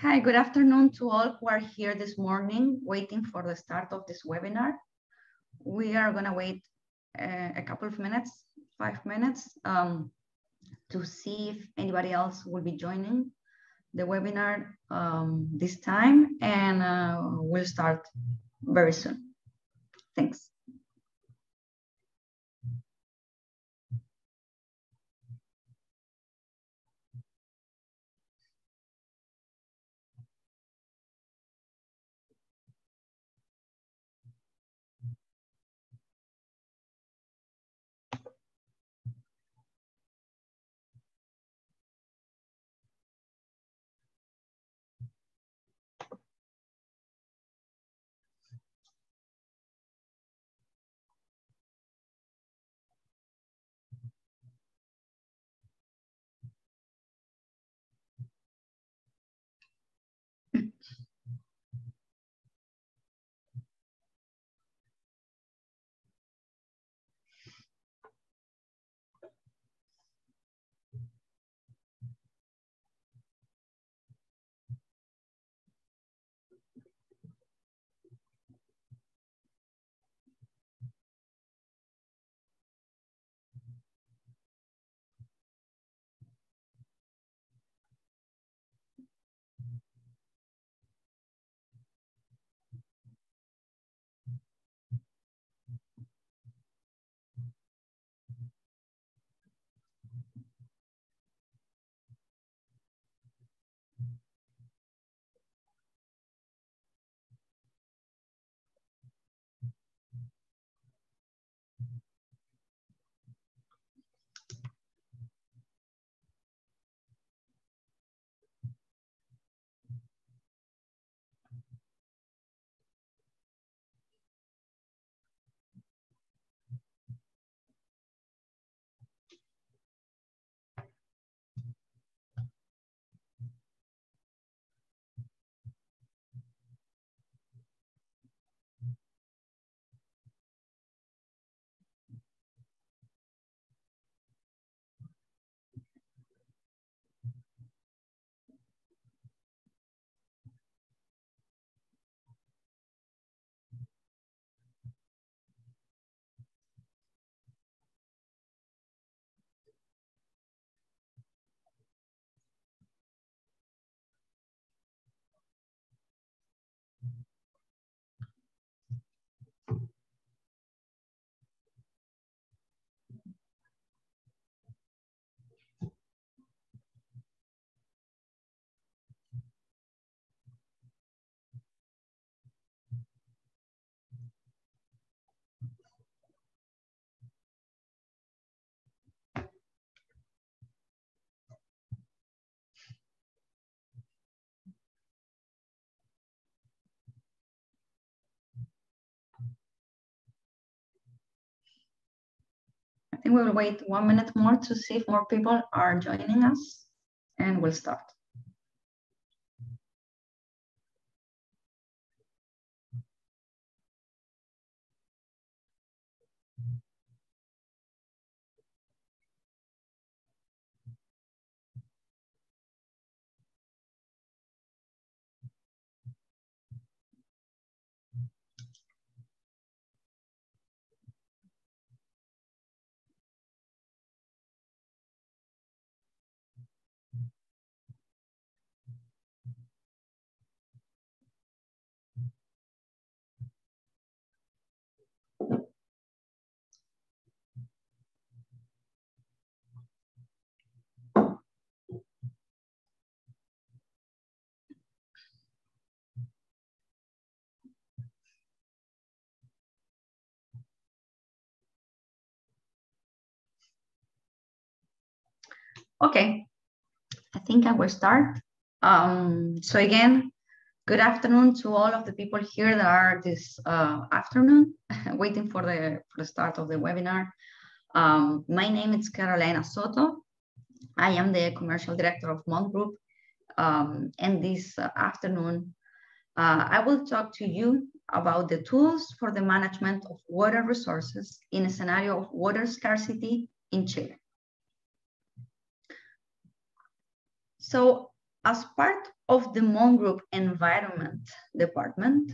Hi, good afternoon to all who are here this morning waiting for the start of this webinar. We are going to wait a couple of minutes, 5 minutes, to see if anybody else will be joining the webinar this time, and we'll start very soon. Thanks. I think we'll wait 1 minute more to see if more people are joining us, and we'll start. Okay, I think I will start. So again, good afternoon to all of the people here that are this afternoon waiting for the start of the webinar. My name is Carolina Soto. I am the commercial director of Mont Group. And this afternoon, I will talk to you about the tools for the management of water resources in a scenario of water scarcity in Chile. So as part of the MON Group Environment Department,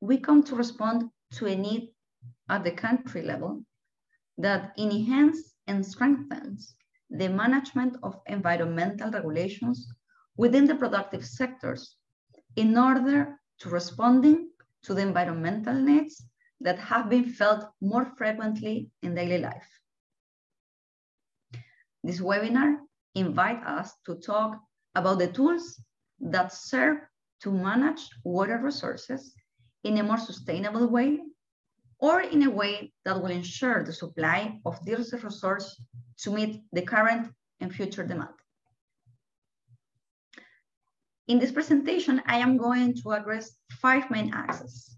we come to respond to a need at the country level that enhances and strengthens the management of environmental regulations within the productive sectors in order to responding to the environmental needs that have been felt more frequently in daily life. This webinar invites us to talk about the tools that serve to manage water resources in a more sustainable way, or in a way that will ensure the supply of this resource to meet the current and future demand. In this presentation, I am going to address 5 main axes.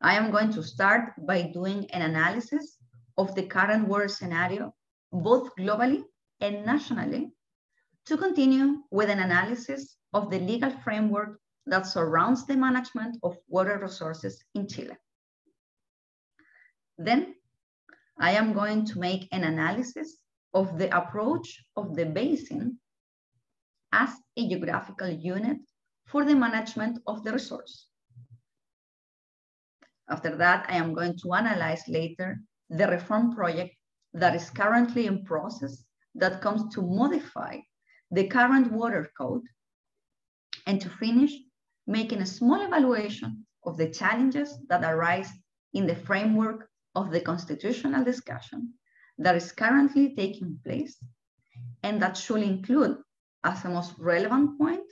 I am going to start by doing an analysis of the current water scenario, both globally and nationally, to continue with an analysis of the legal framework that surrounds the management of water resources in Chile. Then, I am going to make an analysis of the approach of the basin as a geographical unit for the management of the resource. After that, I am going to analyze later the reform project that is currently in process that comes to modify the current water code, and to finish, making a small evaluation of the challenges that arise in the framework of the constitutional discussion that is currently taking place, and that should include, as the most relevant point,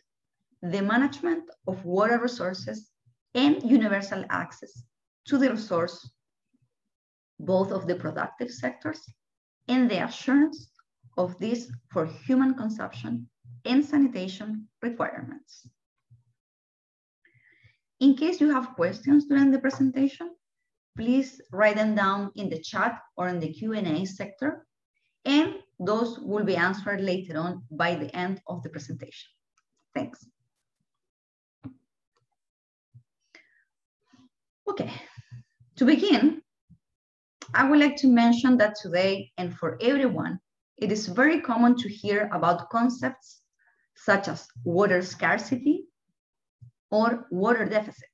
the management of water resources and universal access to the resource, both of the productive sectors and the assurance of this for human consumption and sanitation requirements. In case you have questions during the presentation, please write them down in the chat or in the Q&A sector, and those will be answered later on by the end of the presentation. Thanks. Okay, to begin, I would like to mention that today and for everyone, it is very common to hear about concepts such as water scarcity or water deficit,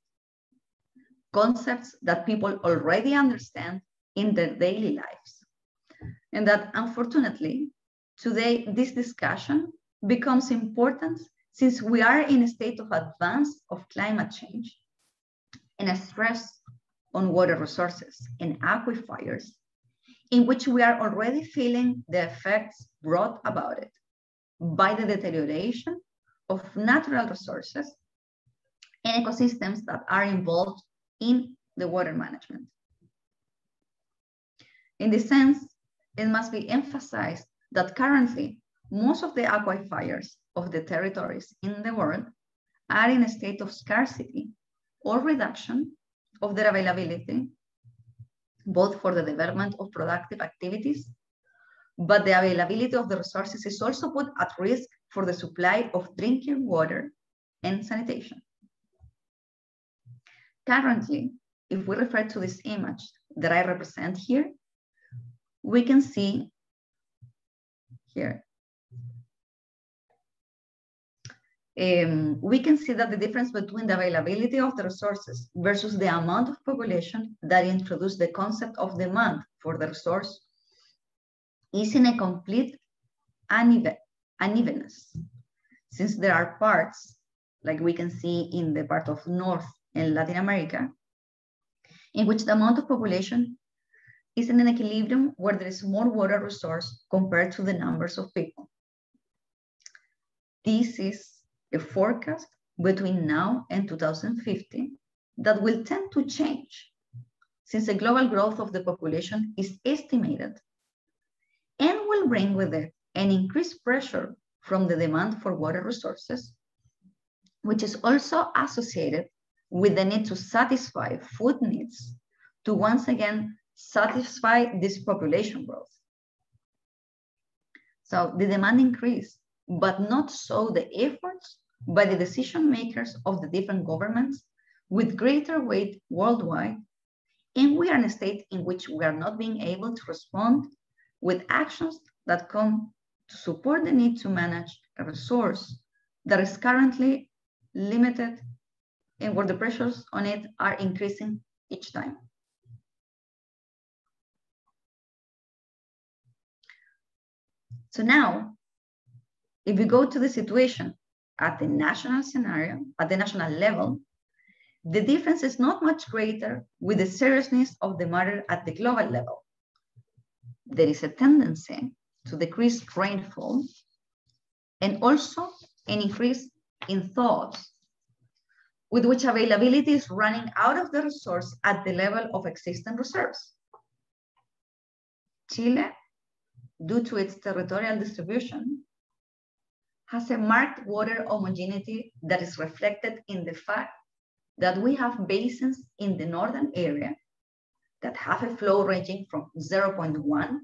concepts that people already understand in their daily lives. And that unfortunately, today this discussion becomes important since we are in a state of advance of climate change and a stress on water resources and aquifers, in which we are already feeling the effects brought about it by the deterioration of natural resources and ecosystems that are involved in the water management. In this sense, it must be emphasized that currently, most of the aquifers of the territories in the world are in a state of scarcity or reduction of their availability, both for the development of productive activities, but the availability of the resources is also put at risk for the supply of drinking water and sanitation. Currently, if we refer to this image that I represent here, we can see here, we can see that the difference between the availability of the resources versus the amount of population that introduced the concept of demand for the resource is in a complete unevenness, since there are parts, like we can see in the part of North and Latin America, in which the amount of population is in an equilibrium where there is more water resource compared to the numbers of people. This is a forecast between now and 2050 that will tend to change, since the global growth of the population is estimated and will bring with it an increased pressure from the demand for water resources, which is also associated with the need to satisfy food needs to once again satisfy this population growth. So the demand increased, but not so the efforts by the decision makers of the different governments with greater weight worldwide. And we are in a state in which we are not being able to respond with actions that come to support the need to manage a resource that is currently limited and where the pressures on it are increasing each time. So now, if we go to the situation at the national scenario, at the national level, the difference is not much greater with the seriousness of the matter at the global level. There is a tendency to decrease rainfall and also an increase in thaws, with which availability is running out of the resource at the level of existing reserves. Chile, due to its territorial distribution, has a marked water homogeneity that is reflected in the fact that we have basins in the northern area that have a flow ranging from 0.1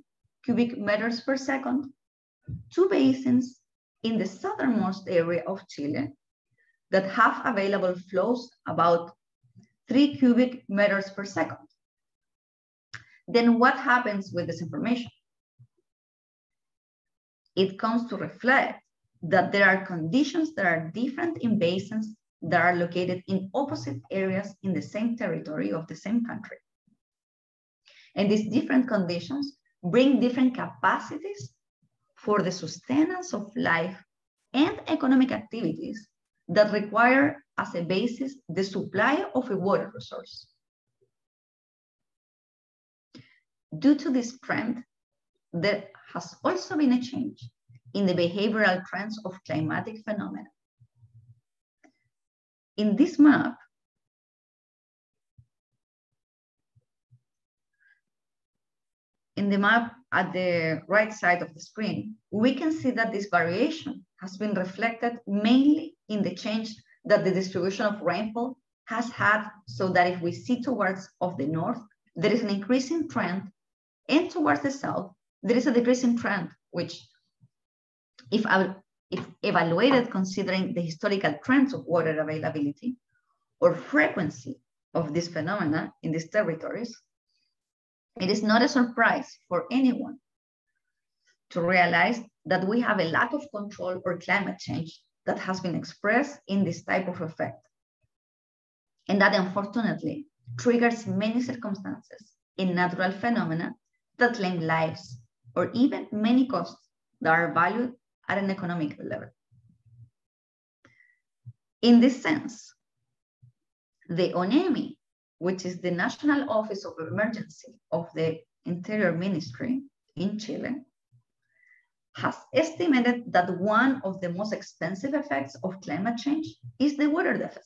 cubic meters per second to basins in the southernmost area of Chile that have available flows about 3 cubic meters per second. Then what happens with this information? It comes to reflect that there are conditions that are different in basins that are located in opposite areas in the same territory of the same country. And these different conditions bring different capacities for the sustenance of life and economic activities that require as a basis the supply of a water resource. Due to this trend, there has also been a change in the behavioral trends of climatic phenomena. In this map, at the right side of the screen, we can see that this variation has been reflected mainly in the change that the distribution of rainfall has had, so that if we see towards of the north, there is an increasing trend, and towards the south, there is a decreasing trend, which if evaluated considering the historical trends of water availability or frequency of this phenomena in these territories, it is not a surprise for anyone to realize that we have a lack of control or climate change that has been expressed in this type of effect. And that unfortunately triggers many circumstances in natural phenomena that claim lives or even many costs that are valued at an economic level. In this sense, the ONEMI, which is the National Office of Emergency of the Interior Ministry in Chile, has estimated that one of the most expensive effects of climate change is the water deficit.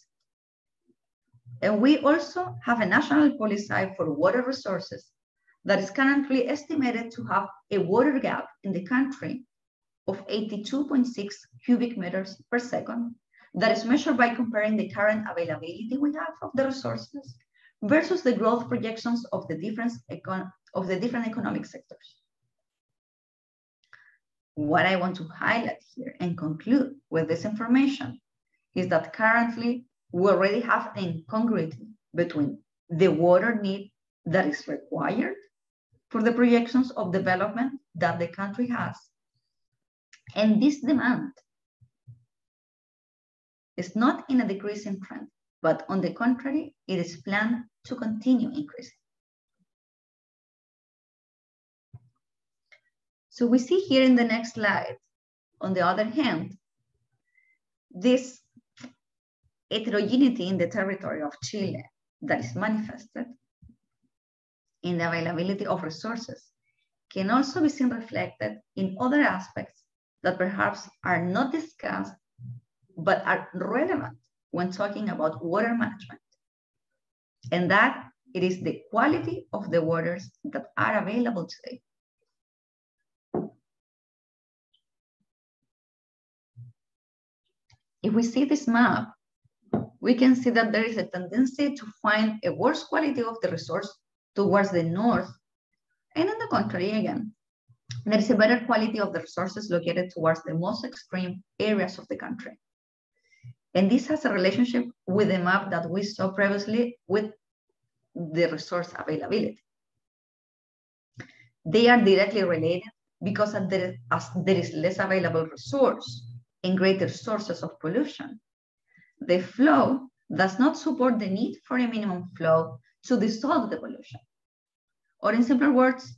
And we also have a national policy for water resources that is currently estimated to have a water gap in the country of 82.6 cubic meters per second that is measured by comparing the current availability we have of the resources versus the growth projections of the different economic sectors. What I want to highlight here and conclude with this information is that currently we already have an incongruity between the water need that is required for the projections of development that the country has. And this demand is not in a decreasing trend, but on the contrary, it is planned to continue increasing. So we see here in the next slide, on the other hand, this heterogeneity in the territory of Chile that is manifested in the availability of resources can also be seen reflected in other aspects that perhaps are not discussed, but are relevant when talking about water management. And that it is the quality of the waters that are available today. If we see this map, we can see that there is a tendency to find a worse quality of the resource towards the north. And on the contrary, again, there is a better quality of the resources located towards the most extreme areas of the country. And this has a relationship with the map that we saw previously with the resource availability. They are directly related because as there is less available resource, and greater sources of pollution, the flow does not support the need for a minimum flow to dissolve the pollution. Or in simpler words,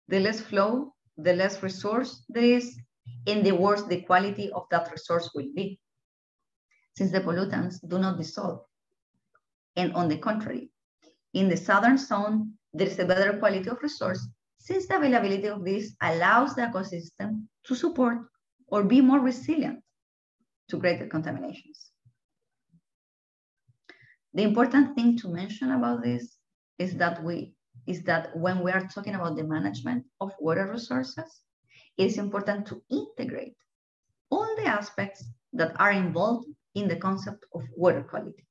the less flow, the less resource there is, and the worse the quality of that resource will be, since the pollutants do not dissolve. And on the contrary, in the southern zone, there is a better quality of resource, since the availability of this allows the ecosystem to support or be more resilient to greater contaminations. The important thing to mention about this is that when we are talking about the management of water resources, it is important to integrate all the aspects that are involved in the concept of water quality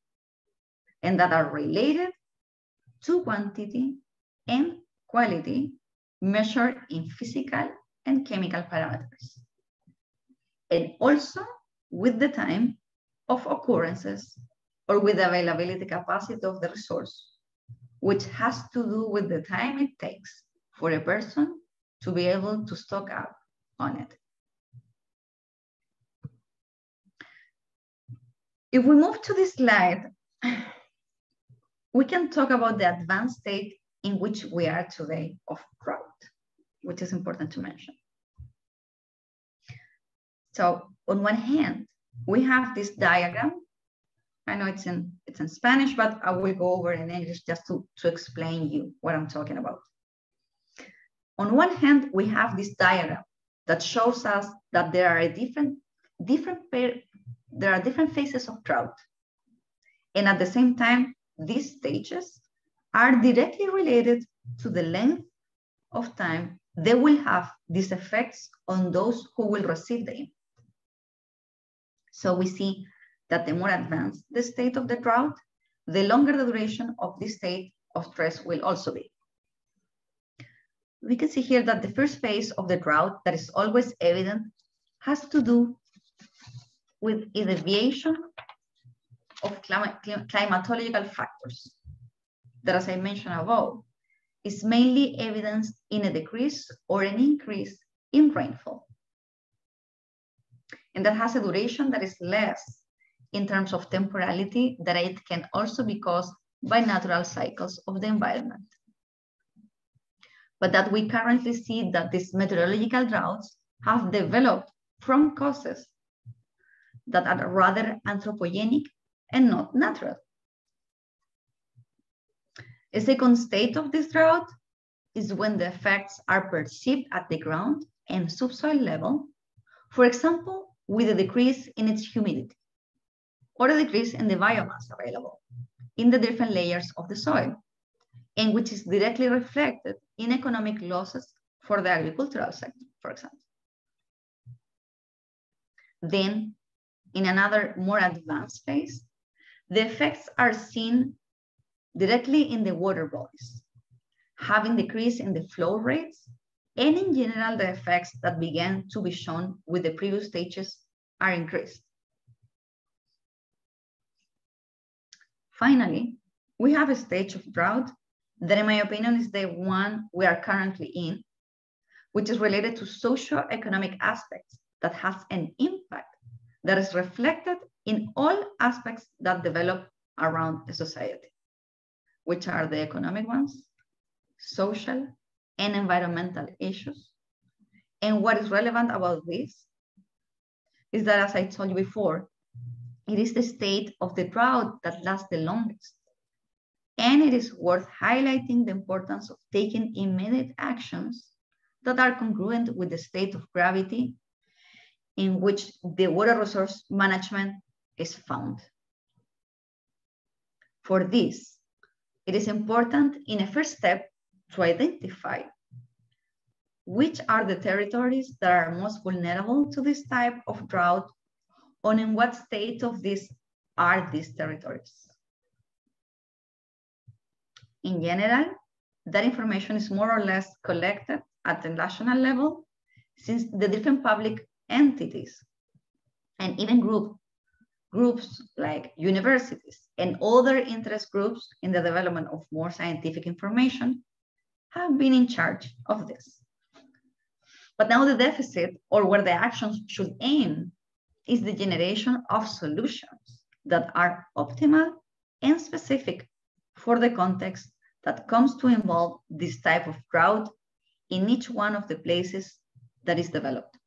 and that are related to quantity and quality measured in physical and chemical parameters, and also with the time of occurrences or with the availability capacity of the resource, which has to do with the time it takes for a person to be able to stock up on it. If we move to this slide, we can talk about the advanced state in which we are today of drought, which is important to mention. So on one hand, we have this diagram. I know it's in Spanish, but I will go over in English just to explain you what I'm talking about. On one hand, we have this diagram that shows us that there are different phases of drought. And at the same time, these stages are directly related to the length of time they will have these effects on those who will receive the impact. So we see that the more advanced the state of the drought, the longer the duration of this state of stress will also be. We can see here that the first phase of the drought that is always evident has to do with a deviation of climatological factors that, as I mentioned above, is mainly evidenced in a decrease or an increase in rainfall. And that has a duration that is less in terms of temporality, that it can also be caused by natural cycles of the environment. But that we currently see that these meteorological droughts have developed from causes that are rather anthropogenic and not natural. A second state of this drought is when the effects are perceived at the ground and subsoil level, for example, with a decrease in its humidity or a decrease in the biomass available in the different layers of the soil, and which is directly reflected in economic losses for the agricultural sector, for example. Then, in another more advanced phase, the effects are seen directly in the water bodies, having decrease in the flow rates, and in general, the effects that began to be shown with the previous stages are increased. Finally, we have a stage of drought that, in my opinion, is the one we are currently in, which is related to socio-economic aspects that has an impact that is reflected in all aspects that develop around a society, which are the economic ones, social and environmental issues. And what is relevant about this is that, as I told you before, it is the state of the drought that lasts the longest. And it is worth highlighting the importance of taking immediate actions that are congruent with the state of gravity in which the water resource management is found. For this, it is important in a first step to identify which are the territories that are most vulnerable to this type of drought, and in what state of this are these territories. In general, that information is more or less collected at the national level, since the different public entities and even groups like universities and other interest groups in the development of more scientific information have been in charge of this. But now the deficit, or where the actions should aim, is the generation of solutions that are optimal and specific for the context that comes to involve this type of drought in each one of the places that is developed.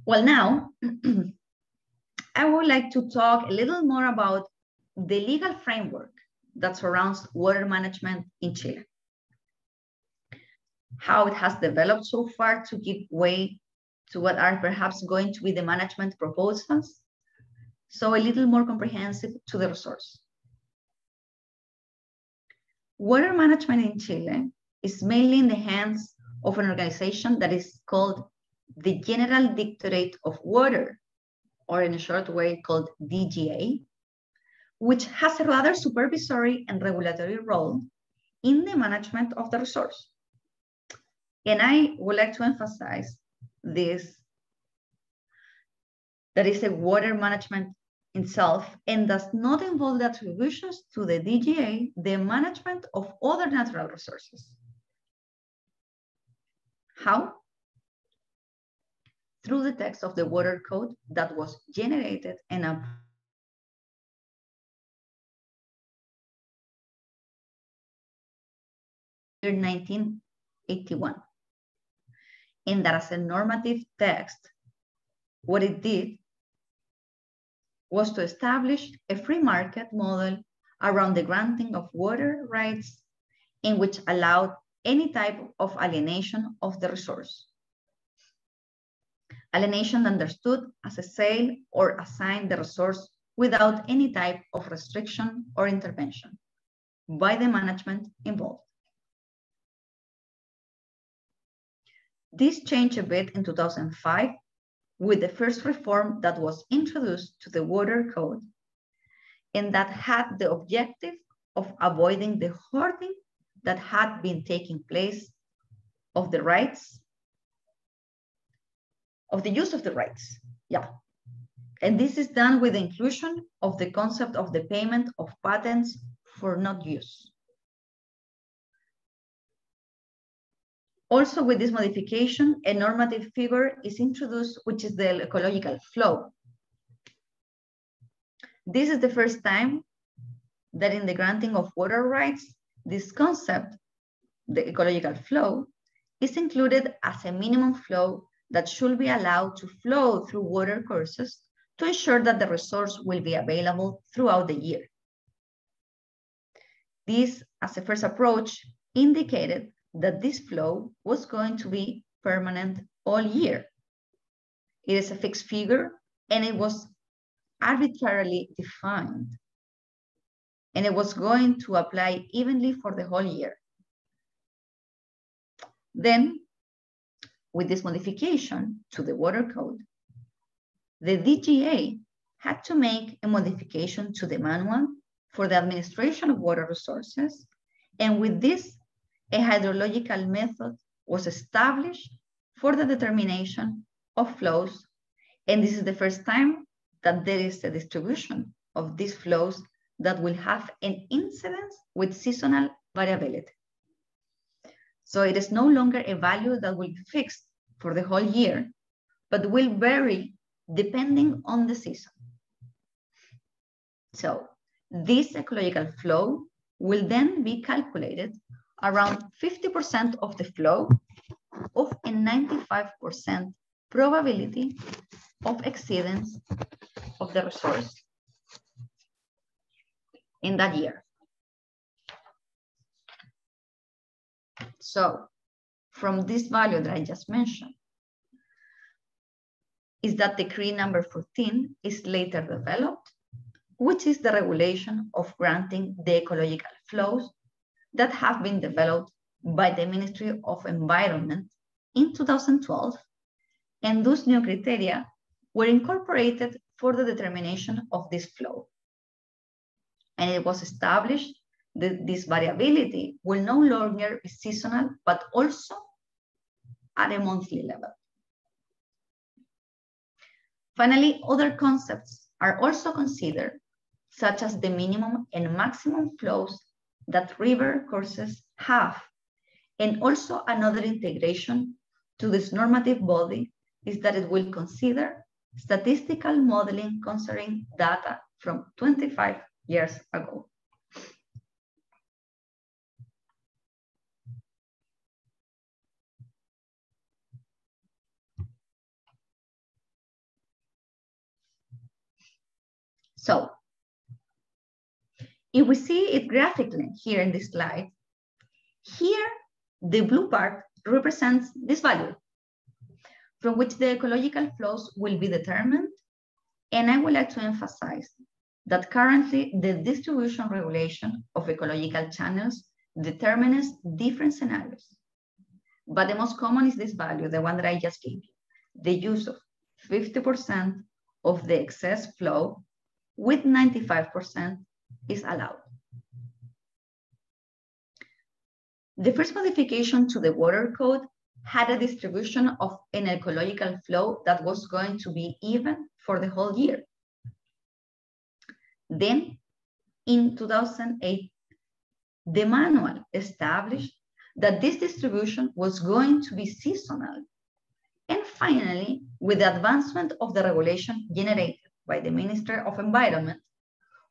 Well, now, I would like to talk a little more about the legal framework that surrounds water management in Chile. How it has developed so far to give way to what are perhaps going to be the management proposals, so a little more comprehensive to the resource. Water management in Chile is mainly in the hands of an organization that is called the General Directorate of Water, or in a short way called DGA, which has a rather supervisory and regulatory role in the management of the resource. And I would like to emphasize this, that is a water management itself and does not involve the attributions to the DGA, the management of other natural resources. How? Through the text of the water code that was generated and approved in 1981. And that as a normative text, what it did was to establish a free market model around the granting of water rights in which allowed any type of alienation of the resource. Alienation understood as a sale or assign the resource without any type of restriction or intervention by the management involved. This changed a bit in 2005 with the first reform that was introduced to the water code, and that had the objective of avoiding the hoarding that had been taking place of the rights, of the use of the rights, yeah. And this is done with the inclusion of the concept of the payment of patents for not use. Also with this modification, a normative figure is introduced, which is the ecological flow. This is the first time that in the granting of water rights, this concept, the ecological flow, is included as a minimum flow that should be allowed to flow through water courses to ensure that the resource will be available throughout the year. This, as a first approach, indicated that this flow was going to be permanent all year. It is a fixed figure and it was arbitrarily defined. And it was going to apply evenly for the whole year. Then, with this modification to the water code, the DGA had to make a modification to the manual for the administration of water resources. And with this, a hydrological method was established for the determination of flows. And this is the first time that there is a distribution of these flows that will have an incidence with seasonal variability. So it is no longer a value that will be fixed for the whole year, but will vary depending on the season. So this ecological flow will then be calculated around 50% of the flow of a 95% probability of exceedance of the resource in that year. So from this value that I just mentioned, is that decree number 14 is later developed, which is the regulation of granting the ecological flows that have been developed by the Ministry of Environment in 2012, and those new criteria were incorporated for the determination of this flow. And it was established that this variability will no longer be seasonal, but also at a monthly level. Finally, other concepts are also considered, such as the minimum and maximum flows that river courses have, and also another integration to this normative body is that it will consider statistical modeling considering data from 25 years ago. So, if we see it graphically here in this slide, here the blue part represents this value from which the ecological flows will be determined. And I would like to emphasize that currently the distribution regulation of ecological channels determines different scenarios. But the most common is this value, the one that I just gave you. The use of 50% of the excess flow with 95% is allowed. The first modification to the water code had a distribution of an ecological flow that was going to be even for the whole year. Then in 2008, the manual established that this distribution was going to be seasonal. And finally, with the advancement of the regulation generated by the Minister of Environment,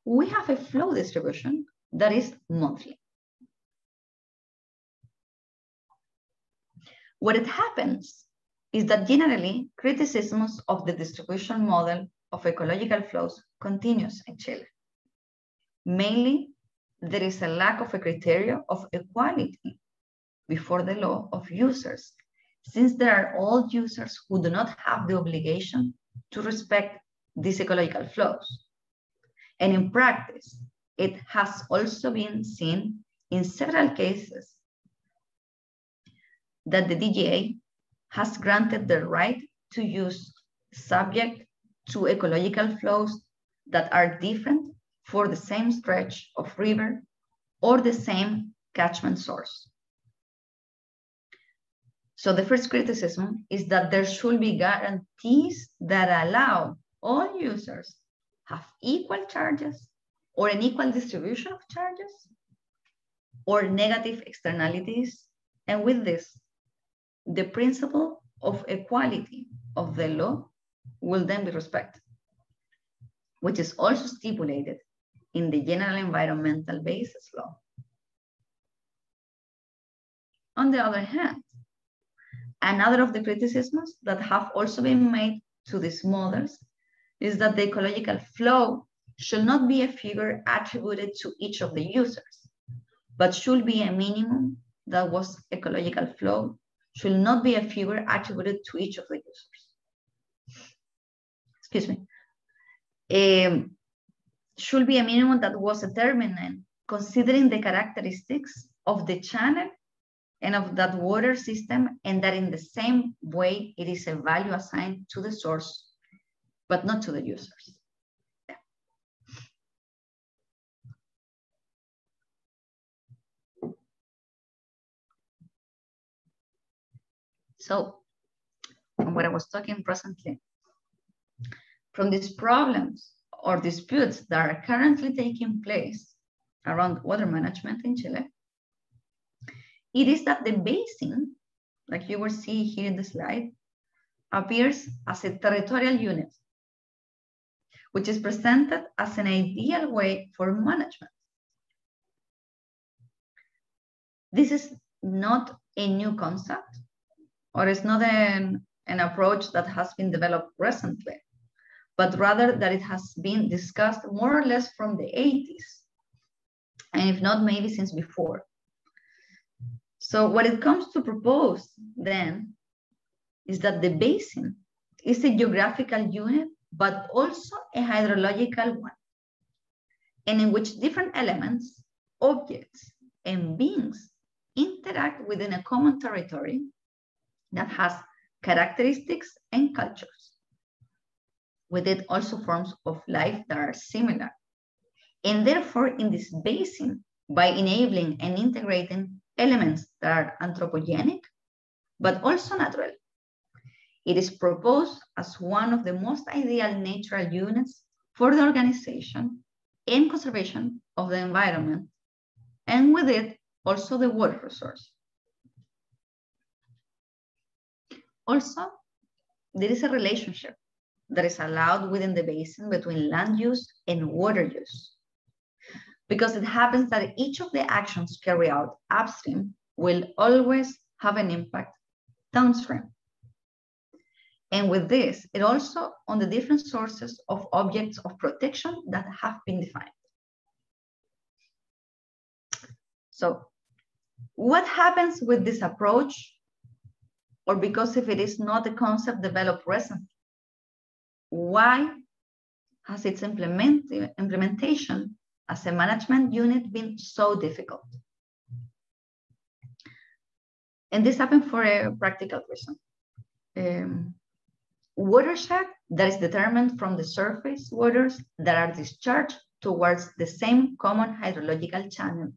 we have a flow distribution that is monthly. What it happens is that generally criticisms of the distribution model of ecological flows continues in Chile. Mainly, there is a lack of a criteria of equality before the law of users, since there are all users who do not have the obligation to respect these ecological flows. And in practice, it has also been seen in several cases that the DGA has granted the right to use subject to ecological flows that are different for the same stretch of river or the same catchment source. So the first criticism is that there should be guarantees that allow all users have equal charges or an equal distribution of charges or negative externalities. And with this, the principle of equality of the law will then be respected, which is also stipulated in the General Environmental Basis Law. On the other hand, another of the criticisms that have also been made to these models is that the ecological flow should not be a figure attributed to each of the users, but should be a minimum that was ecological flow, should not be a figure attributed to each of the users. Excuse me. Should be a minimum that was determined considering the characteristics of the channel and of that water system, and that in the same way it is a value assigned to the source, but not to the users. Yeah. So, from what I was talking presently, from these problems or disputes that are currently taking place around water management in Chile, it is that the basin, like you will see here in the slide, appears as a territorial unit, which is presented as an ideal way for management. This is not a new concept, or it's not an approach that has been developed recently, but rather that it has been discussed more or less from the 80s, and if not, maybe since before. So what it comes to propose then is that the basin is a geographical unit, but also a hydrological one, and in which different elements, objects, and beings interact within a common territory that has characteristics and cultures. With it also forms of life that are similar. And therefore, in this basin, by enabling and integrating elements that are anthropogenic, but also natural, it is proposed as one of the most ideal natural units for the organization and conservation of the environment, and with it, also the water resource. Also, there is a relationship that is allowed within the basin between land use and water use. Because it happens that each of the actions carried out upstream will always have an impact downstream. And with this, it also on the different sources of objects of protection that have been defined. So what happens with this approach? Or because if it is not a concept developed recently, why has its implementation as a management unit been so difficult? And this happened for a practical reason. Watershed that is determined from the surface waters that are discharged towards the same common hydrological channel.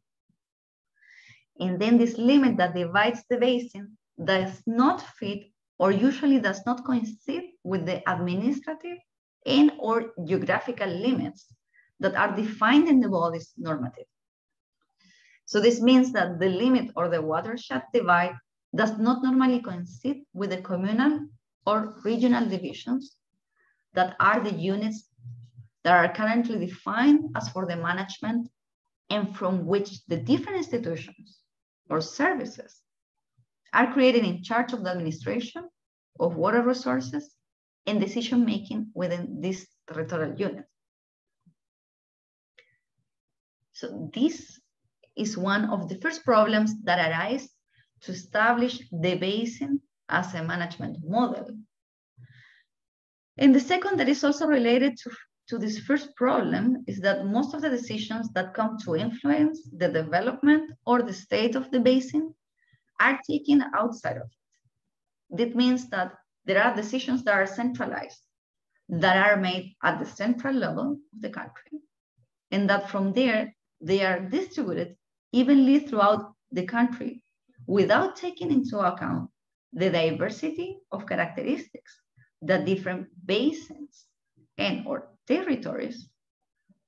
And then this limit that divides the basin does not fit or usually does not coincide with the administrative and or geographical limits that are defined in the body's normative. So this means that the limit or the watershed divide does not normally coincide with the communal or regional divisions that are the units that are currently defined as for the management and from which the different institutions or services are created in charge of the administration of water resources and decision-making within this territorial unit. So this is one of the first problems that arise to establish the basin as a management model. And the second that is also related to this first problem is that most of the decisions that come to influence the development or the state of the basin are taken outside of it. That means that there are decisions that are centralized, that are made at the central level of the country, and that from there, they are distributed evenly throughout the country without taking into account the diversity of characteristics that different basins and or territories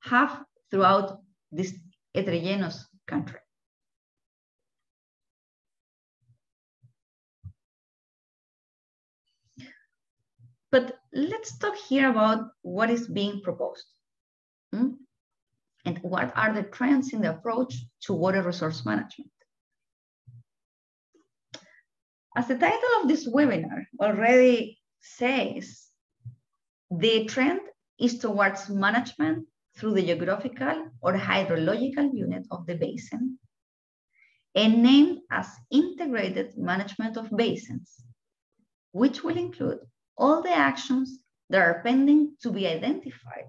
have throughout this heterogeneous country. But let's talk here about what is being proposed. And what are the trends in the approach to water resource management? As the title of this webinar already says, the trend is towards management through the geographical or hydrological unit of the basin, and named as integrated management of basins, which will include all the actions that are pending to be identified,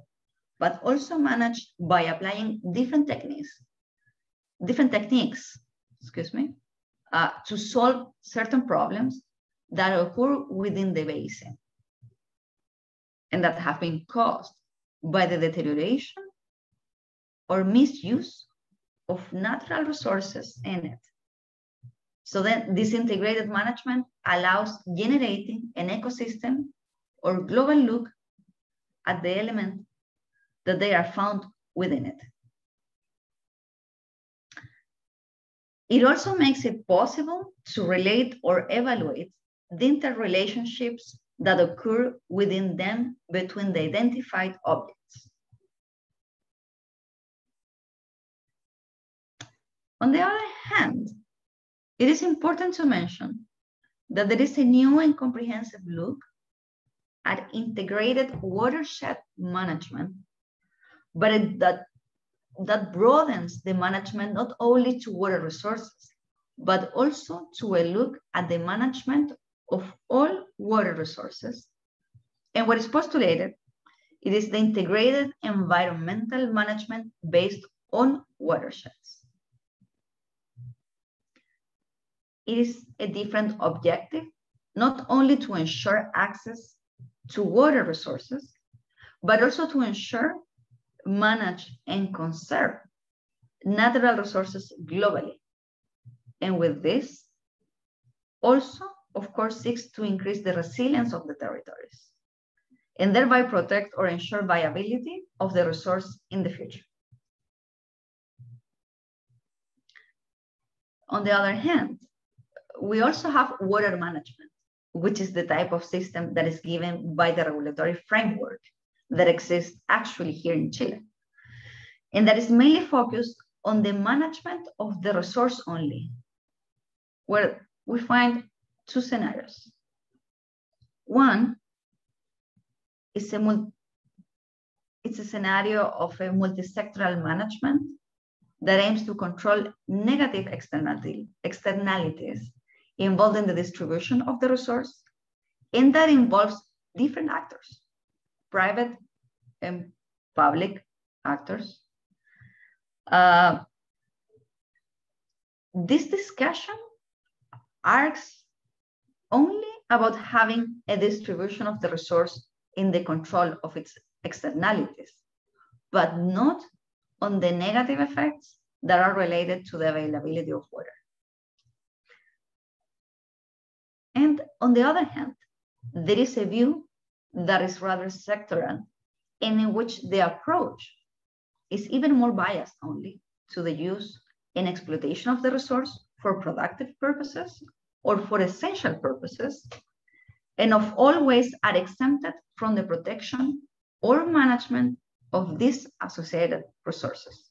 but also managed by applying different techniques, to solve certain problems that occur within the basin and that have been caused by the deterioration or misuse of natural resources in it. So then this integrated management allows generating an ecosystem or global look at the element that they are found within it. It also makes it possible to relate or evaluate the interrelationships that occur within them between the identified objects. On the other hand, it is important to mention that there is a new and comprehensive look at integrated watershed management, but that broadens the management not only to water resources, but also to a look at the management of all water resources. And what is postulated, it is the integrated environmental management based on watersheds. It is a different objective, not only to ensure access to water resources, but also to ensure, manage, and conserve natural resources globally. And with this, also, of course, seeks to increase the resilience of the territories and thereby protect or ensure viability of the resource in the future. On the other hand, we also have water management, which is the type of system that is given by the regulatory framework that exists actually here in Chile. And that is mainly focused on the management of the resource only, where we find two scenarios. One is it's a scenario of a multi-sectoral management that aims to control negative externalities involved in the distribution of the resource, and that involves different actors, private and public actors. This discussion asks only about having a distribution of the resource in the control of its externalities, but not on the negative effects that are related to the availability of water. And on the other hand, there is a view that is rather sectoral and in which the approach is even more biased only to the use and exploitation of the resource for productive purposes or for essential purposes, and of all ways are exempted from the protection or management of these associated resources.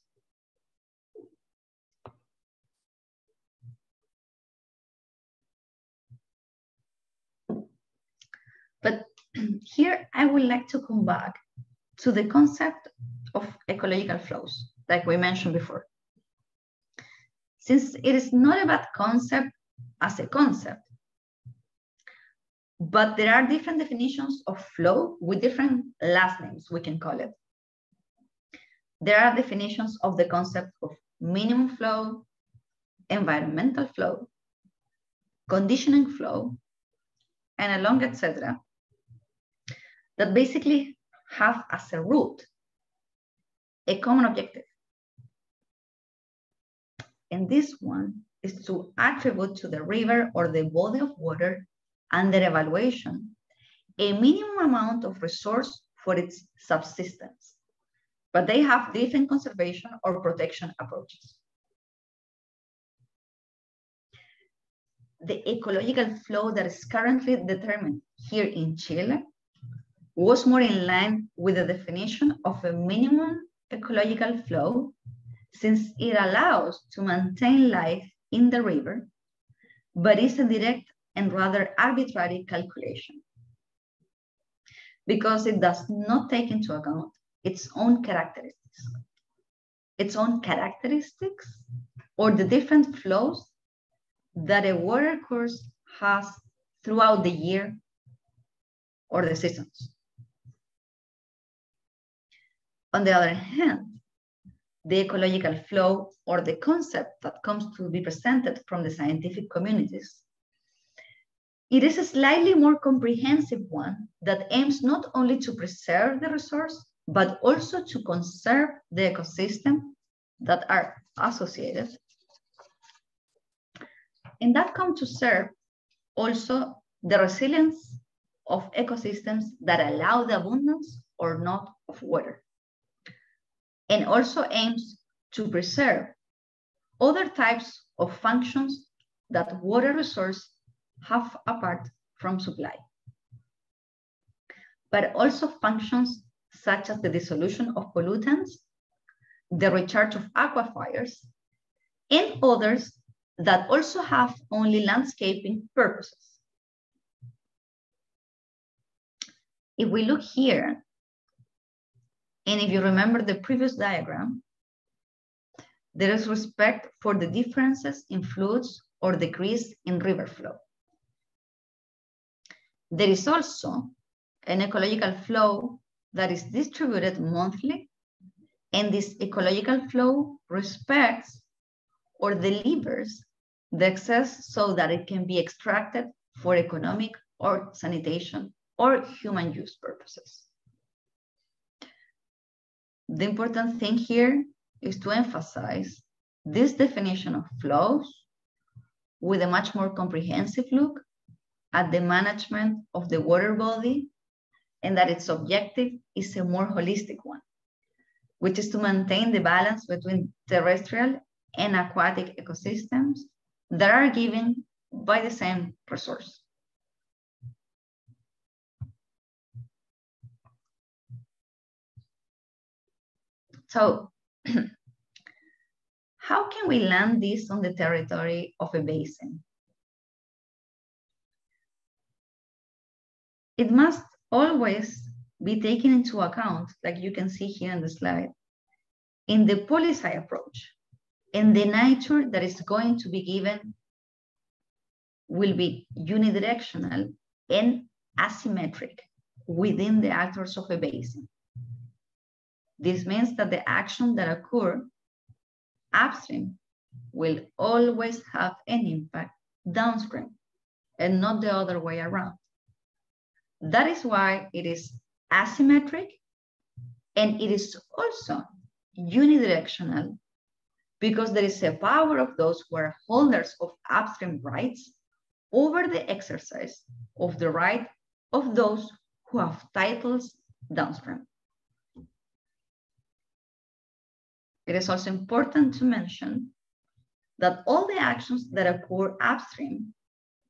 But here I would like to come back to the concept of ecological flows, like we mentioned before. Since it is not a bad concept as a concept, but there are different definitions of flow with different last names, we can call it. There are definitions of the concept of minimum flow, environmental flow, conditioning flow, and along, etc., that basically have as a root a common objective. And this one is to attribute to the river or the body of water under evaluation a minimum amount of resource for its subsistence, but they have different conservation or protection approaches. The ecological flow that is currently determined here in Chile was more in line with the definition of a minimum ecological flow, since it allows to maintain life in the river, but is a direct and rather arbitrary calculation, because it does not take into account its own characteristics or the different flows that a water course has throughout the year or the seasons. On the other hand, the ecological flow, or the concept that comes to be presented from the scientific communities, it is a slightly more comprehensive one that aims not only to preserve the resource, but also to conserve the ecosystem that are associated. And that comes to serve also the resilience of ecosystems that allow the abundance or not of water, and also aims to preserve other types of functions that water resources have apart from supply, but also functions such as the dissolution of pollutants, the recharge of aquifers, and others that also have only landscaping purposes. If we look here, and if you remember the previous diagram, there is respect for the differences in floods or decrease in river flow. There is also an ecological flow that is distributed monthly, and this ecological flow respects or delivers the excess so that it can be extracted for economic or sanitation or human use purposes. The important thing here is to emphasize this definition of flows with a much more comprehensive look at the management of the water body, and that its objective is a more holistic one, which is to maintain the balance between terrestrial and aquatic ecosystems that are given by the same resource. So how can we land this on the territory of a basin? It must always be taken into account, like you can see here in the slide, in the policy approach. And the nature that is going to be given will be unidirectional and asymmetric within the actors of a basin. This means that the action that occurs upstream will always have an impact downstream and not the other way around. That is why it is asymmetric, and it is also unidirectional, because there is a power of those who are holders of upstream rights over the exercise of the right of those who have titles downstream. It is also important to mention that all the actions that occur upstream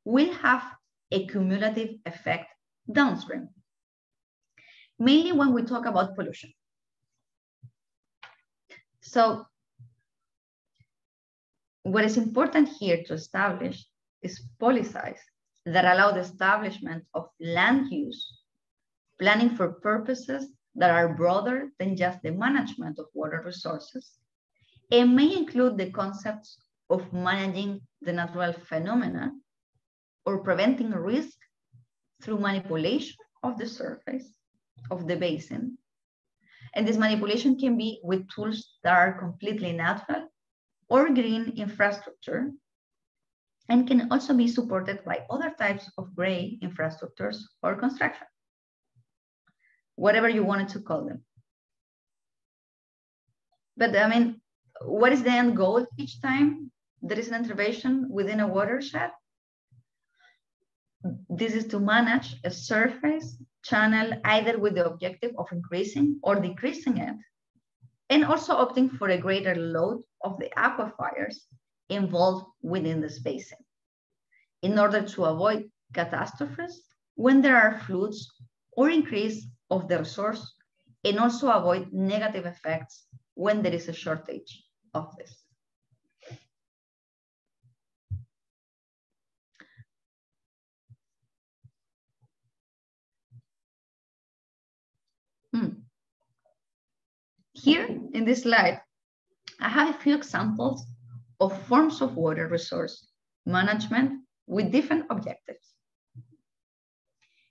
will have a cumulative effect downstream, mainly when we talk about pollution. So what is important here to establish is policies that allow the establishment of land use, planning for purposes that are broader than just the management of water resources, and may include the concepts of managing the natural phenomena or preventing risk through manipulation of the surface of the basin. And this manipulation can be with tools that are completely natural or green infrastructure, and can also be supported by other types of gray infrastructures or construction, whatever you wanted to call them. But I mean, what is the end goal each time there is an intervention within a watershed? This is to manage a surface channel either with the objective of increasing or decreasing it, and also opting for a greater load of the aquifers involved within this basin, in order to avoid catastrophes when there are floods or increase of the resource, and also avoid negative effects when there is a shortage of this. Here in this slide, I have a few examples of forms of water resource management with different objectives.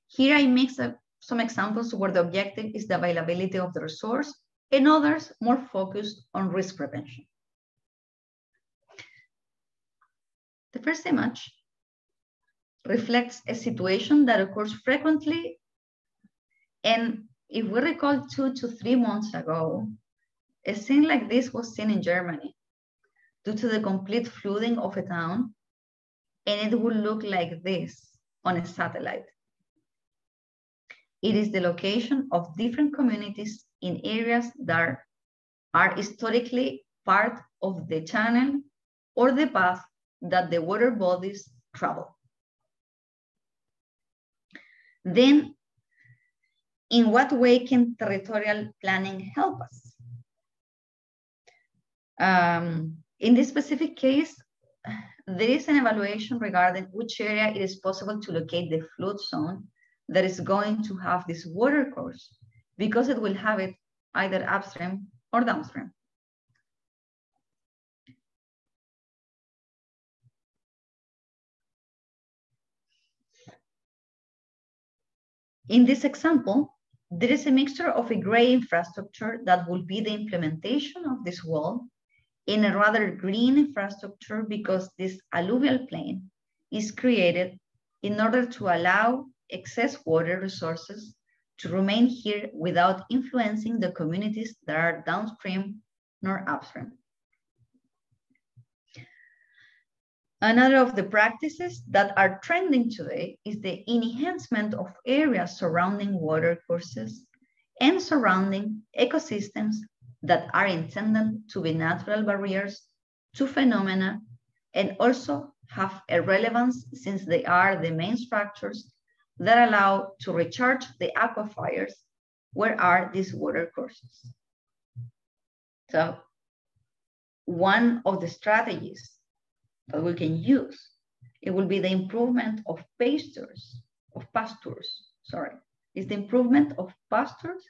Here I mix up some examples where the objective is the availability of the resource, and others more focused on risk prevention. The first image reflects a situation that occurs frequently, and if we recall 2 to 3 months ago, a scene like this was seen in Germany due to the complete flooding of a town, and it would look like this on a satellite. It is the location of different communities in areas that are historically part of the channel or the path that the water bodies travel. Then, in what way can territorial planning help us? In this specific case, there is an evaluation regarding which area it is possible to locate the flood zone that is going to have this water course, because it will have it either upstream or downstream. In this example, there is a mixture of a gray infrastructure that will be the implementation of this wall, in a rather green infrastructure, because this alluvial plain is created in order to allow excess water resources to remain here without influencing the communities that are downstream nor upstream. Another of the practices that are trending today is the enhancement of areas surrounding water courses and surrounding ecosystems that are intended to be natural barriers to phenomena, and also have a relevance since they are the main structures that allow to recharge the aquifers where are these water courses. So one of the strategies that we can use, it will be the improvement of pastures, is the improvement of pastures,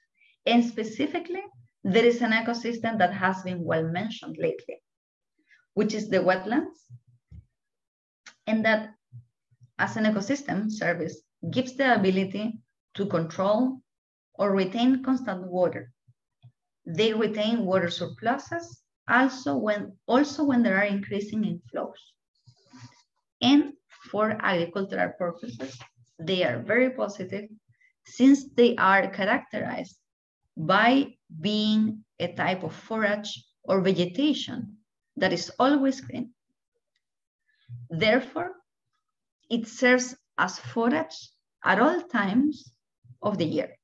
and specifically, there is an ecosystem that has been well mentioned lately, which is the wetlands, and that as an ecosystem service gives the ability to control or retain constant water. They retain water surpluses also when there are increasing inflows. And for agricultural purposes, they are very positive since they are characterized by being a type of forage or vegetation that is always green. Therefore, it serves as forage at all times of the year.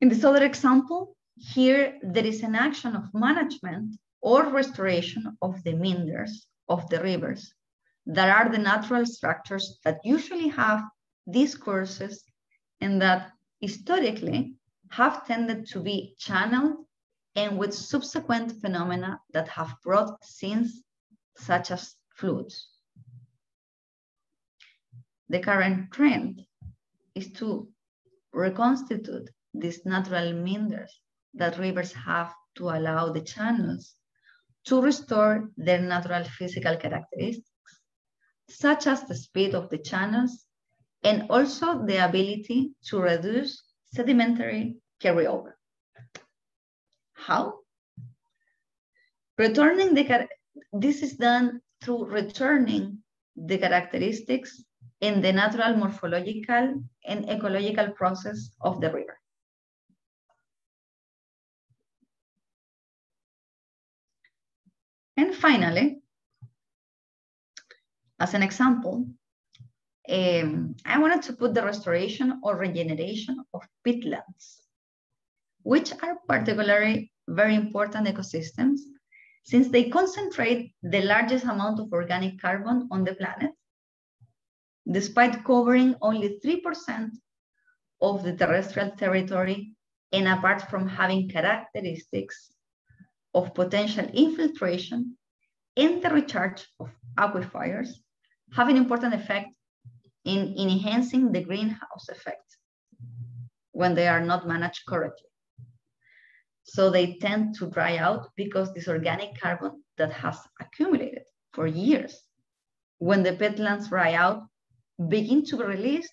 In this other example, here there is an action of management or restoration of the meanders of the rivers that are the natural structures that usually have these courses and that historically have tended to be channeled and with subsequent phenomena that have brought scenes such as floods. The current trend is to reconstitute these natural meanders that rivers have to allow the channels to restore their natural physical characteristics, such as the speed of the channels and also the ability to reduce sedimentary carryover. How? This is done through returning the characteristics in the natural morphological and ecological process of the river. And finally, as an example, I wanted to put the restoration or regeneration of peatlands, which are particularly very important ecosystems since they concentrate the largest amount of organic carbon on the planet, despite covering only 3% of the terrestrial territory, and apart from having characteristics of potential infiltration and the recharge of aquifers, have an important effect in enhancing the greenhouse effect when they are not managed correctly. So they tend to dry out because this organic carbon that has accumulated for years, when the peatlands dry out, begin to be released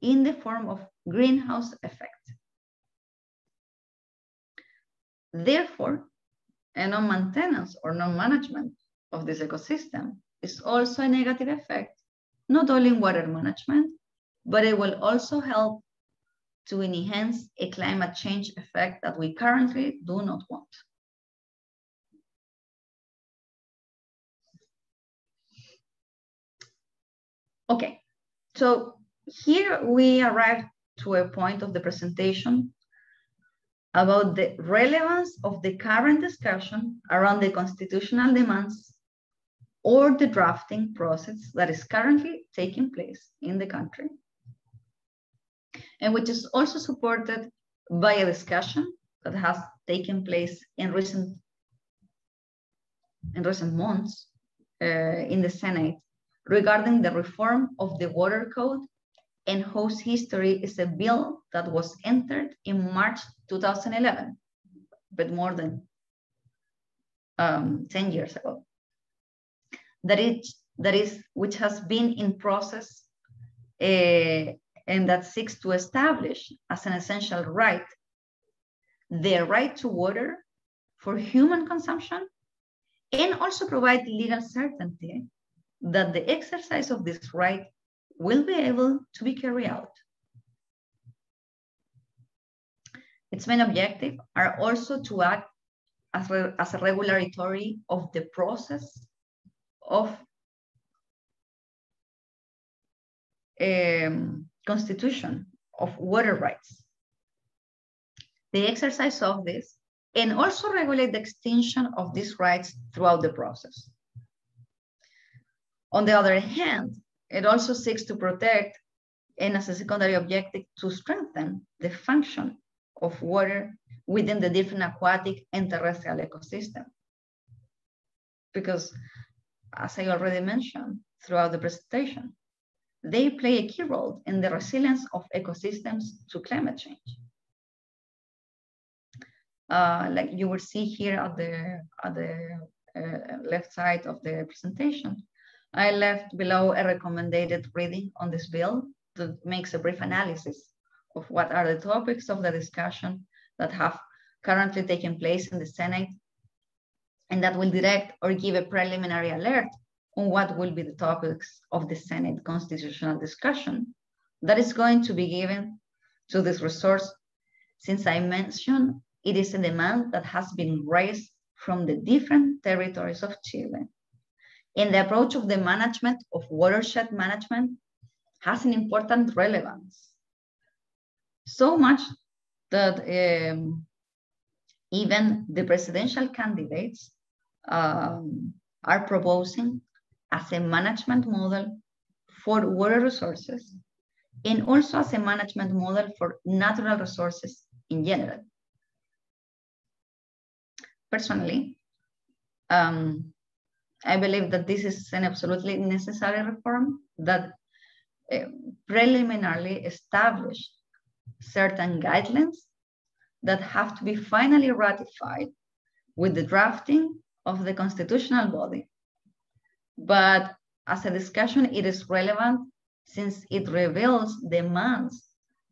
in the form of greenhouse effect. Therefore, a non-maintenance or non-management of this ecosystem is also a negative effect, not only in water management, but it will also help to enhance a climate change effect that we currently do not want. Okay, so here we arrived to a point of the presentation about the relevance of the current discussion around the constitutional demands or the drafting process that is currently taking place in the country, and which is also supported by a discussion that has taken place in recent months in the Senate regarding the reform of the water code, and whose history is a bill that was entered in March 2011, but more than 10 years ago. Which has been in process and that seeks to establish as an essential right the right to water for human consumption, and also provide legal certainty that the exercise of this right will be able to be carried out. Its main objectives are also to act as a regulatory of the process of constitution of water rights, the exercise of this, and also regulate the extension of these rights throughout the process. On the other hand, it also seeks to protect and as a secondary objective to strengthen the function of water within the different aquatic and terrestrial ecosystem. Because as I already mentioned throughout the presentation, they play a key role in the resilience of ecosystems to climate change. Like you will see here at the left side of the presentation, I left below a recommended reading on this bill that makes a brief analysis of what are the topics of the discussion that have currently taken place in the Senate, and that will direct or give a preliminary alert on what will be the topics of the Senate constitutional discussion that is going to be given to this resource. Since I mentioned, it is a demand that has been raised from the different territories of Chile. And the approach of the management of watershed management has an important relevance. So much that even the presidential candidates are proposing as a management model for water resources, and also as a management model for natural resources in general. Personally, I believe that this is an absolutely necessary reform that preliminarily established certain guidelines that have to be finally ratified with the drafting of the constitutional body. But as a discussion, it is relevant since it reveals demands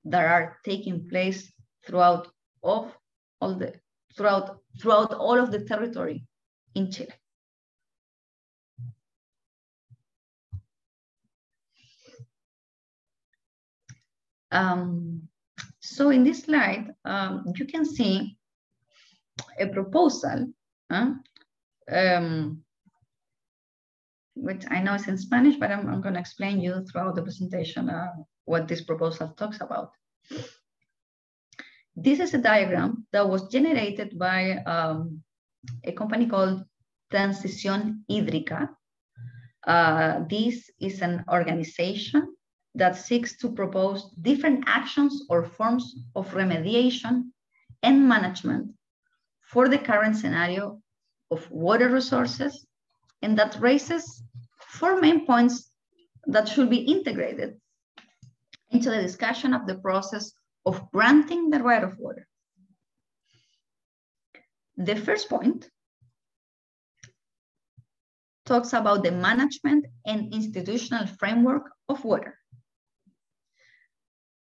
that are taking place throughout all of the territory in Chile. So in this slide, you can see a proposal, which I know is in Spanish, but I'm going to explain you throughout the presentation what this proposal talks about. This is a diagram that was generated by a company called Transición Hídrica. This is an organization that seeks to propose different actions or forms of remediation and management for the current scenario of water resources, and that raises 4 main points that should be integrated into the discussion of the process of granting the right of water. The first point talks about the management and institutional framework of water.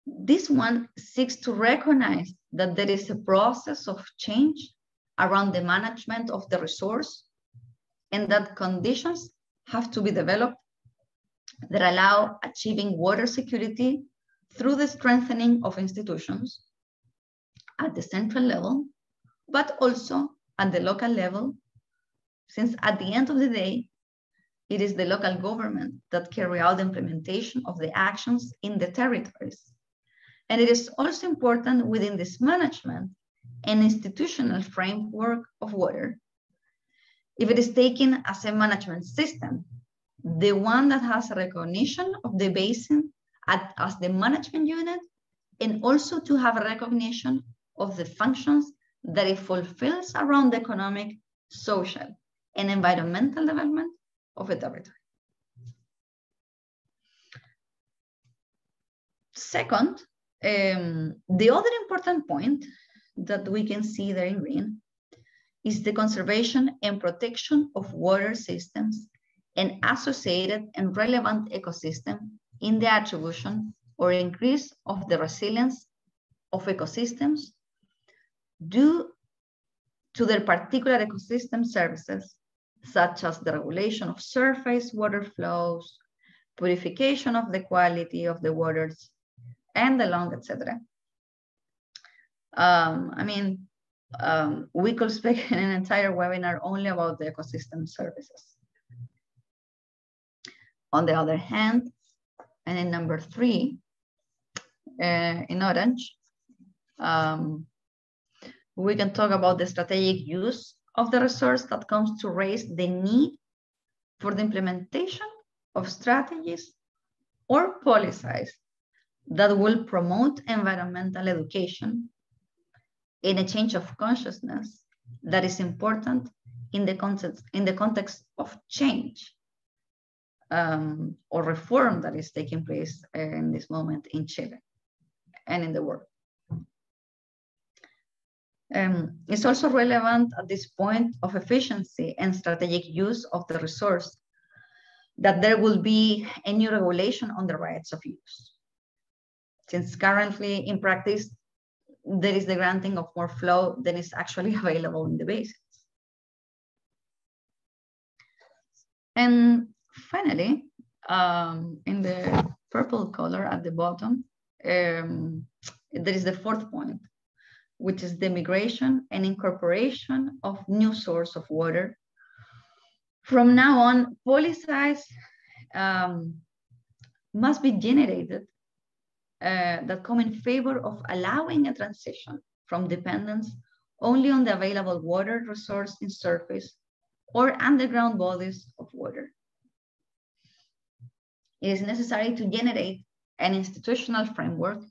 This one seeks to recognize that there is a process of change around the management of the resource, and that conditions have to be developed that allow achieving water security through the strengthening of institutions at the central level, but also at the local level, since at the end of the day, it is the local government that carry out the implementation of the actions in the territories. And it is also important within this management and institutional framework of water, if it is taken as a management system, the one that has a recognition of the basin as the management unit, and also to have a recognition of the functions that it fulfills around the economic, social, and environmental development of a territory. Second, the other important point that we can see there in green is the conservation and protection of water systems and associated and relevant ecosystem in the attribution or increase of the resilience of ecosystems due to their particular ecosystem services, such as the regulation of surface water flows, purification of the quality of the waters, and the long, etc. We could speak in an entire webinar only about the ecosystem services. On the other hand, and in number 3, in orange, we can talk about the strategic use of the resource that comes to raise the need for the implementation of strategies or policies that will promote environmental education in a change of consciousness that is important in the context of change or reform that is taking place in this moment in Chile and in the world. It's also relevant at this point of efficiency and strategic use of the resource that there will be a new regulation on the rights of use. Since currently in practice, there is the granting of more flow than is actually available in the basins. And finally, in the purple color at the bottom, there is the fourth point, which is the migration and incorporation of new source of water. From now on, policies must be generated that come in favor of allowing a transition from dependence only on the available water resource in surface or underground bodies of water. It is necessary to generate an institutional framework,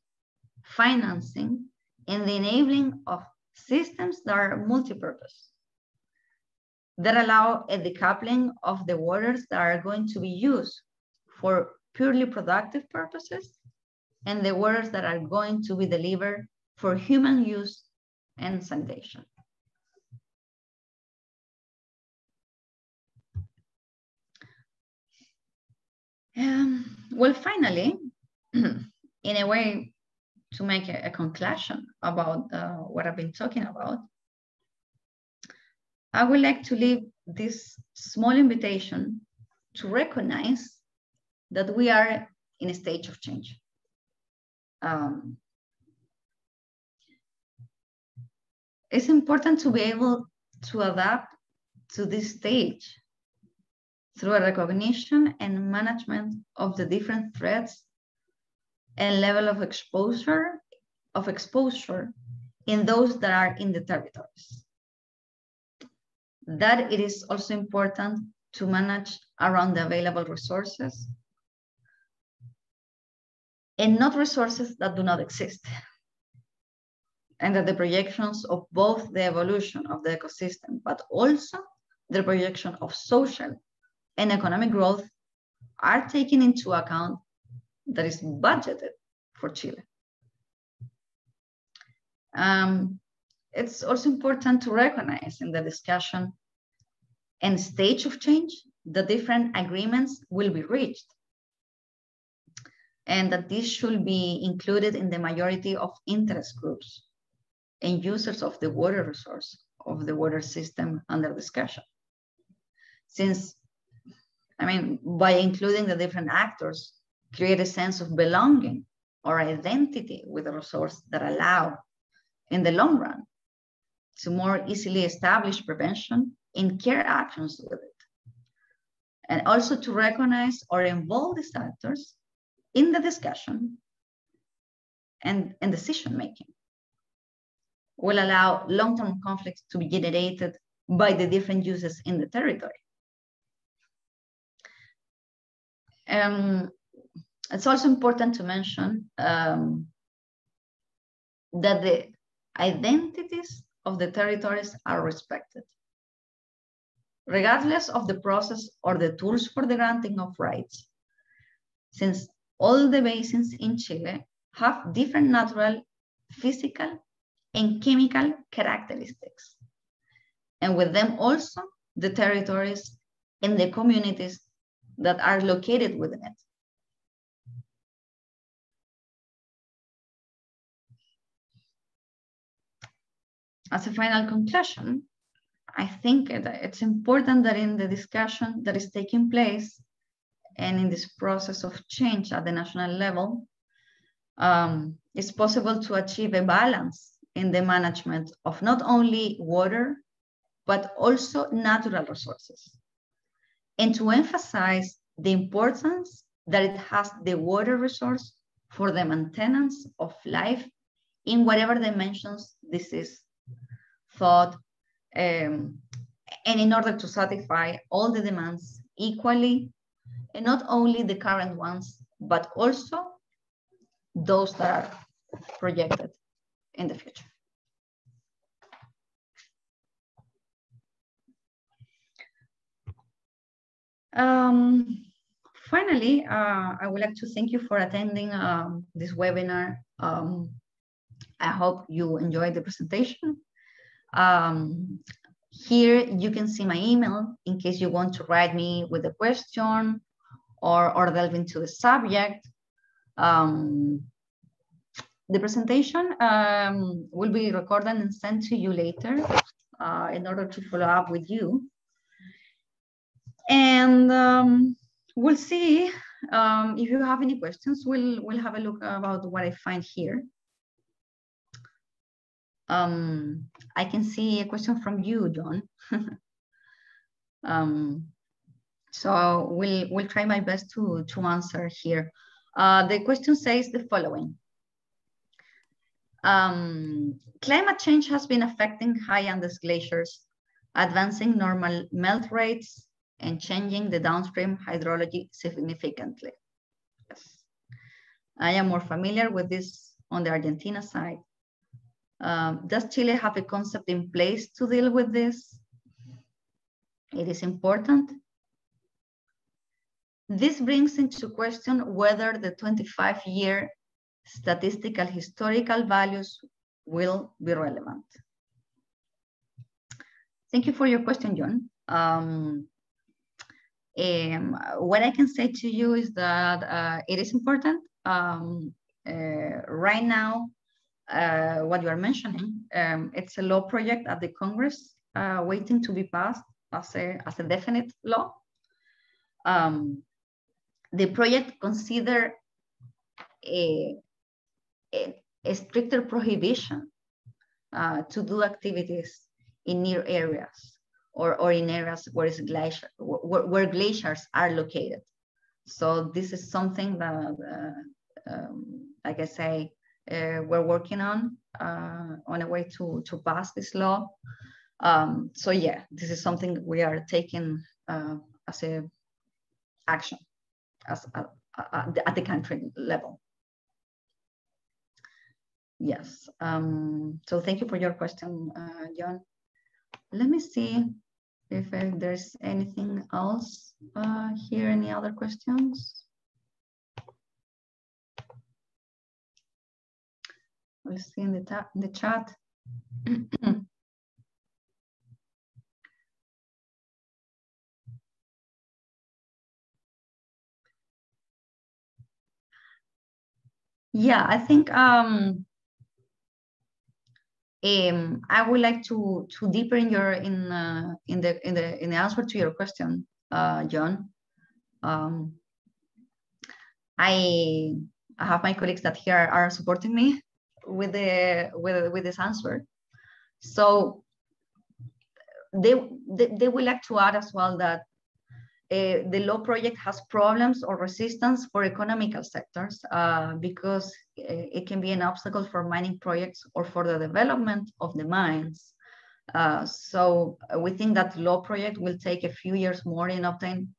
financing, and the enabling of systems that are multi-purpose, that allow a decoupling of the waters that are going to be used for purely productive purposes and the waters that are going to be delivered for human use and sanitation. Well, finally, in a way to make a conclusion about what I've been talking about, I would like to leave this small invitation to recognize that we are in a stage of change. It's important to be able to adapt to this stage through a recognition and management of the different threats and level of exposure in those that are in the territories. That it is also important to manage around the available resources and not resources that do not exist. And that the projections of both the evolution of the ecosystem, but also the projection of social and economic growth are taken into account that is budgeted for Chile. It's also important to recognize in the discussion and stage of change, the different agreements will be reached, and that this should be included in the majority of interest groups and users of the water resource, of the water system under discussion. Since, by including the different actors, create a sense of belonging or identity with the resource that allow, in the long run, to more easily establish prevention and care actions with it. And also to recognize or involve these actors in the discussion and decision-making will allow long-term conflicts to be generated by the different uses in the territory. It's also important to mention that the identities of the territories are respected, regardless of the process or the tools for the granting of rights, since all the basins in Chile have different natural, physical, and chemical characteristics. And with them also the territories and the communities that are located within it. As a final conclusion, I think that it's important that in the discussion that is taking place and in this process of change at the national level, it's possible to achieve a balance in the management of not only water, but also natural resources. And to emphasize the importance that it has the water resource for the maintenance of life in whatever dimensions this is thought, and in order to satisfy all the demands equally, and not only the current ones, but also those that are projected in the future. Finally, I would like to thank you for attending this webinar. I hope you enjoyed the presentation. Here you can see my email in case you want to write me with a question or delve into the subject. The presentation will be recorded and sent to you later in order to follow up with you. And we'll see if you have any questions. We'll have a look about what I find here. I can see a question from you, John. So we'll try my best to answer here. The question says the following. Climate change has been affecting high Andes glaciers, advancing normal melt rates and changing the downstream hydrology significantly. Yes. I am more familiar with this on the Argentina side. Does Chile have a concept in place to deal with this? It is important. This brings into question whether the 25-year statistical historical values will be relevant. Thank you for your question, John. What I can say to you is that it is important. Right now, what you are mentioning, it's a law project at the Congress waiting to be passed as a definite law. The project consider a stricter prohibition to do activities in near areas or in areas where glaciers are located. So this is something that, like I say, we're working on a way to pass this law. So yeah, this is something we are taking as a action at the country level. Yes, so thank you for your question, John. Let me see if there's anything else here, any other questions? We'll see in the chat. Yeah, I think I would like to deeper in the answer to your question, John. I have my colleagues that here are supporting me with this answer. So they would like to add as well that the law project has problems or resistance for economical sectors because it can be an obstacle for mining projects or for the development of the mines. So we think that law project will take a few years more in obtain,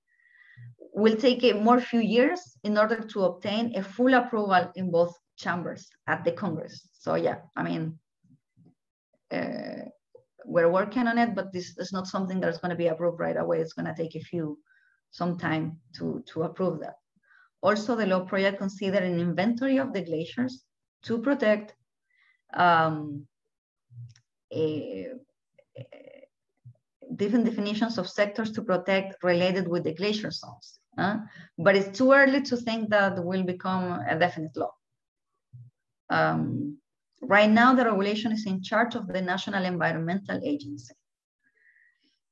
will take a more few years in order to obtain a full approval in both chambers at the Congress. So yeah, I mean, we're working on it, but this is not something that's going to be approved right away. It's going to take some time to approve that. Also, the law project considered an inventory of the glaciers to protect different definitions of sectors to protect related with the glacier zones. But it's too early to think that will become a definite law. Right now, the regulation is in charge of the National Environmental Agency.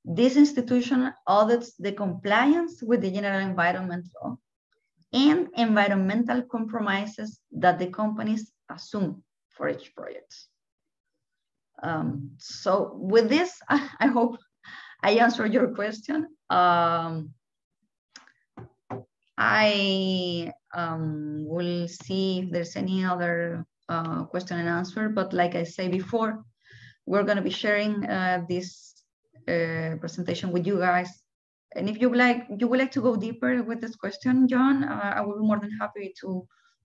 This institution audits the compliance with the general environment law and environmental compromises that the companies assume for each project. So with this, I hope I answered your question. I will see if there's any other question and answer, but like I said before, we're going to be sharing this presentation with you guys. And if you would like to go deeper with this question, John, I will be more than happy to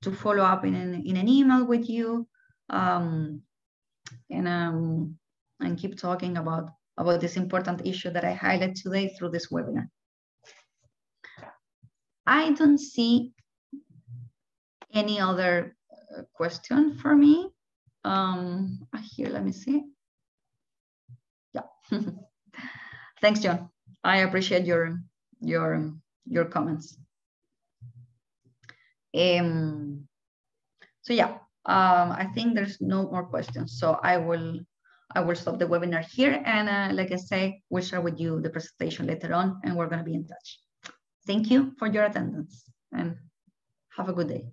follow up in an email with you, and keep talking about this important issue that I highlight today through this webinar. I don't see any other question for me. Here, let me see. Yeah. Thanks, John. I appreciate your comments. So yeah, I think there's no more questions. So I will stop the webinar here, and like I say, we'll share with you the presentation later on, and we're going to be in touch. Thank you for your attendance, and have a good day.